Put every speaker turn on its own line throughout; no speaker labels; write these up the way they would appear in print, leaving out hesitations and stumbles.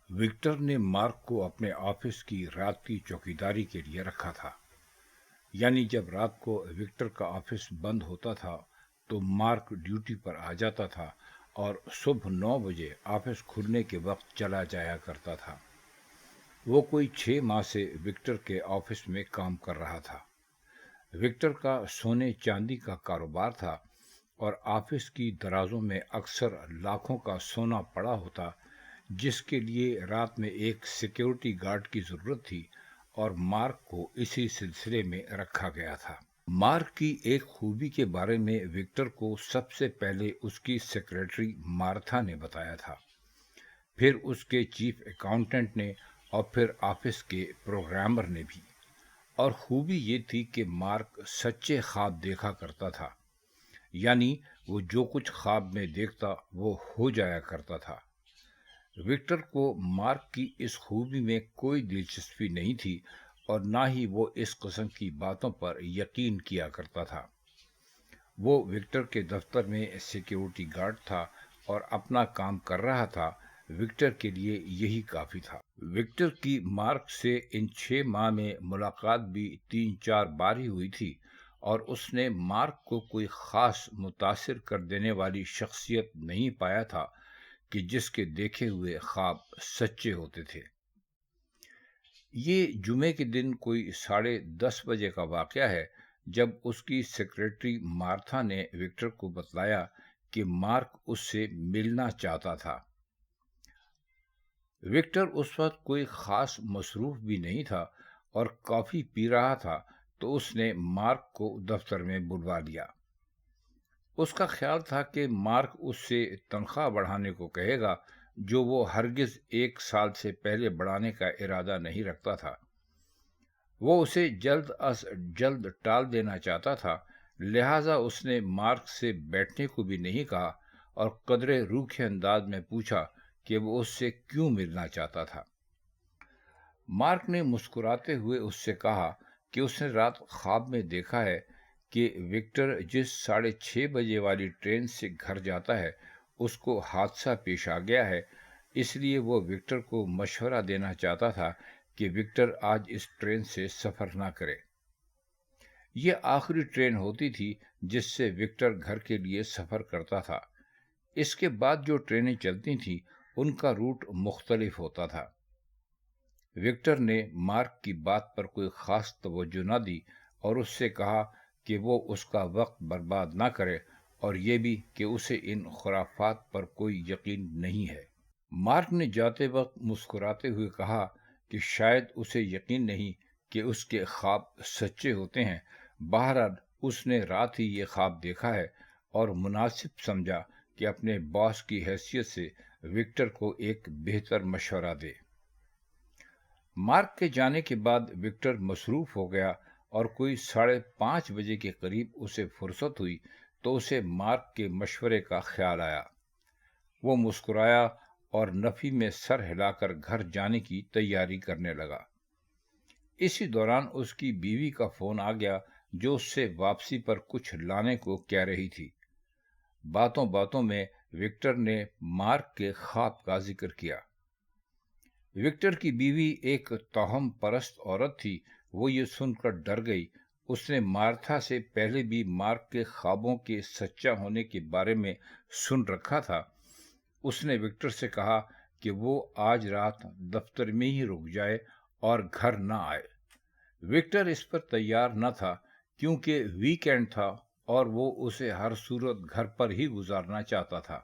Victor نے mark کو اپنے آفس کی رات کی چوکیداری کے لیے رکھا تھا۔ یعنی جب رات کو وکٹر کا آفس بند ہوتا تھا تو مارک ڈیوٹی پر آ جاتا تھا اور صبح 9 بجے آفس کھلنے کے وقت چلا جایا کرتا تھا۔ وہ کوئی 6 ماہ سے وکٹر کے آفس میں کام کر رہا تھا۔ وکٹر کا سونے چاندی کا کاروبار تھا اور آفس کی درازوں میں اکثر لاکھوں کا سونا پڑا ہوتا، جس کے لیے رات میں ایک سیکیورٹی گارڈ کی ضرورت تھی اور مارک کو اسی سلسلے میں رکھا گیا تھا۔ مارک کی ایک خوبی کے بارے میں وکٹر کو سب سے پہلے اس کی سیکریٹری مارتھا نے بتایا تھا، پھر اس کے چیف اکاؤنٹنٹ نے اور پھر آفس کے پروگرامر نے بھی۔ اور خوبی یہ تھی کہ مارک سچے خواب دیکھا کرتا تھا، یعنی وہ جو کچھ خواب میں دیکھتا وہ ہو جایا کرتا تھا۔ وکٹر کو مارک کی اس خوبی میں کوئی دلچسپی نہیں تھی اور نہ ہی وہ اس قسم کی باتوں پر یقین کیا کرتا تھا۔ وہ وکٹر کے دفتر میں سیکیورٹی گارڈ تھا اور اپنا کام کر رہا تھا۔ وکٹر کے لیے یہی کافی تھا۔ وکٹر کی مارک سے ان 6 ماہ میں ملاقات بھی 3-4 بار ہی ہوئی تھی اور اس نے مارک کو کوئی خاص متاثر کر دینے والی شخصیت نہیں پایا تھا کہ جس کے دیکھے ہوئے خواب سچے ہوتے تھے۔ یہ جمعے کے دن کوئی 10:30 بجے کا واقعہ ہے جب اس کی سیکریٹری مارتھا نے وکٹر کو بتلایا کہ مارک اس سے ملنا چاہتا تھا۔ وکٹر اس وقت کوئی خاص مصروف بھی نہیں تھا اور کافی پی رہا تھا، تو اس نے مارک کو دفتر میں بلوا لیا۔ اس کا خیال تھا کہ مارک اس سے تنخواہ بڑھانے کو کہے گا، جو وہ ہرگز 1 سال سے پہلے بڑھانے کا ارادہ نہیں رکھتا تھا۔ وہ اسے جلد از جلد ٹال دینا چاہتا تھا، لہذا اس نے مارک سے بیٹھنے کو بھی نہیں کہا اور قدرے روکھے انداز میں پوچھا کہ وہ اس سے کیوں ملنا چاہتا تھا۔ مارک نے مسکراتے ہوئے اس سے کہا کہ اس نے رات خواب میں دیکھا ہے کہ وکٹر جس 6:30 بجے والی ٹرین سے گھر جاتا ہے اس کو حادثہ پیش آ گیا ہے، اس لیے وہ وکٹر کو مشورہ دینا چاہتا تھا کہ وکٹر آج اس ٹرین سے سفر نہ کرے۔ یہ آخری ٹرین ہوتی تھی جس سے وکٹر گھر کے لیے سفر کرتا تھا۔ اس کے بعد جو ٹرینیں چلتی تھیں ان کا روٹ مختلف ہوتا تھا۔ وکٹر نے مارک کی بات پر کوئی خاص توجہ نہ دی اور اس سے کہا کہ وہ اس کا وقت برباد نہ کرے اور یہ بھی کہ اسے ان خرافات پر کوئی یقین نہیں ہے۔ مارک نے جاتے وقت مسکراتے ہوئے کہا کہ شاید اسے یقین نہیں کہ اس کے خواب سچے ہوتے ہیں۔ بہرحال اس نے رات ہی یہ خواب دیکھا ہے اور مناسب سمجھا کہ اپنے باس کی حیثیت سے وکٹر کو ایک بہتر مشورہ دے۔ مارک کے جانے کے بعد وکٹر مصروف ہو گیا اور کوئی 5:30 بجے کے قریب اسے فرصت ہوئی تو اسے مارک کے مشورے کا خیال آیا۔ وہ مسکرایا اور نفی میں سر ہلا کر گھر جانے کی تیاری کرنے لگا۔ اسی دوران اس کی بیوی کا فون آ گیا جو اس سے واپسی پر کچھ لانے کو کہہ رہی تھی۔ باتوں باتوں میں وکٹر نے مارک کے خواب کا ذکر کیا۔ وکٹر کی بیوی ایک توہم پرست عورت تھی، وہ یہ سن کر ڈر گئی۔ اس نے مارتھا سے پہلے بھی مارک کے خوابوں کے سچا ہونے کے بارے میں سن رکھا تھا۔ اس نے وکٹر سے کہا کہ وہ آج رات دفتر میں ہی رک جائے اور گھر نہ آئے۔ وکٹر اس پر تیار نہ تھا کیونکہ ویکینڈ تھا اور وہ اسے ہر صورت گھر پر ہی گزارنا چاہتا تھا۔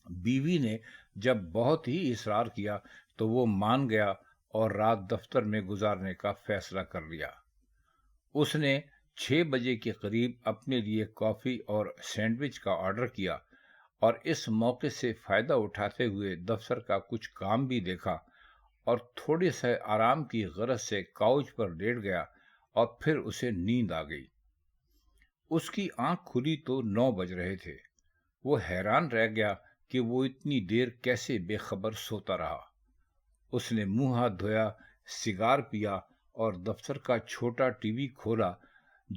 بیوی نے جب بہت ہی اصرار کیا تو وہ مان گیا اور رات دفتر میں گزارنے کا فیصلہ کر لیا۔ اس نے 6 بجے کے قریب اپنے لیے کافی اور سینڈوچ کا آرڈر کیا اور اس موقع سے فائدہ اٹھاتے ہوئے دفتر کا کچھ کام بھی دیکھا اور تھوڑے سے آرام کی غرض سے کاؤچ پر لیٹ گیا اور پھر اسے نیند آ گئی۔ اس کی آنکھ کھلی تو 9 بج رہے تھے۔ وہ حیران رہ گیا کہ وہ اتنی دیر کیسے بے خبر سوتا رہا۔ اس نے منہ ہاتھ دھویا، سگار پیا اور دفتر کا چھوٹا ٹی وی کھولا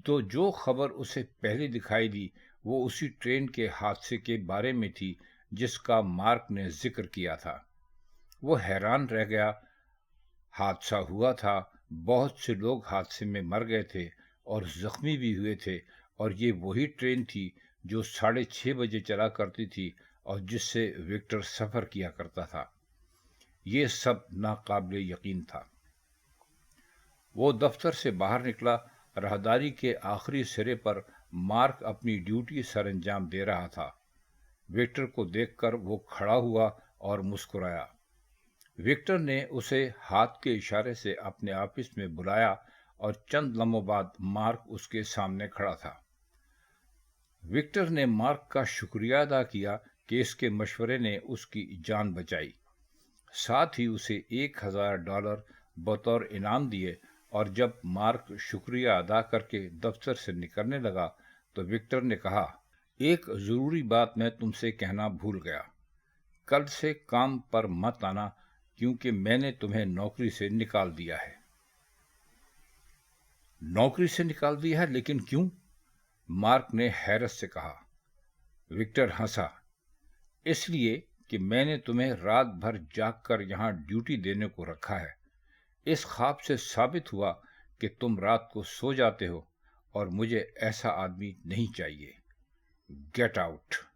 تو جو خبر اسے پہلے دکھائی دی وہ اسی ٹرین کے حادثے کے بارے میں تھی جس کا مارک نے ذکر کیا تھا۔ وہ حیران رہ گیا۔ حادثہ ہوا تھا، بہت سے لوگ حادثے میں مر گئے تھے اور زخمی بھی ہوئے تھے، اور یہ وہی ٹرین تھی جو 6:30 بجے چلا کرتی تھی اور جس سے وکٹر سفر کیا کرتا تھا۔ یہ سب ناقابل یقین تھا۔ وہ دفتر سے باہر نکلا۔ راہداری کے آخری سرے پر مارک اپنی ڈیوٹی سر انجام دے رہا تھا۔ وکٹر کو دیکھ کر وہ کھڑا ہوا اور مسکرایا۔ وکٹر نے اسے ہاتھ کے اشارے سے اپنے آفس میں بلایا اور چند لمحوں بعد مارک اس کے سامنے کھڑا تھا۔ وکٹر نے مارک کا شکریہ ادا کیا کہ اس کے مشورے نے اس کی جان بچائی، ساتھ ہی اسے $1000 بطور انعام دیے، اور جب مارک شکریہ ادا کر کے دفتر سے نکلنے لگا تو وکٹر نے کہا، ایک ضروری بات میں تم سے کہنا بھول گیا۔ کل سے کام پر مت آنا کیونکہ میں نے تمہیں نوکری سے نکال دیا ہے۔ نوکری سے نکال دیا ہے؟ لیکن کیوں؟ مارک نے حیرت سے کہا۔ وکٹر ہنسا۔ اس لیے کہ میں نے تمہیں رات بھر جاگ کر یہاں ڈیوٹی دینے کو رکھا ہے۔ اس خواب سے ثابت ہوا کہ تم رات کو سو جاتے ہو، اور مجھے ایسا آدمی نہیں چاہیے۔ Get out.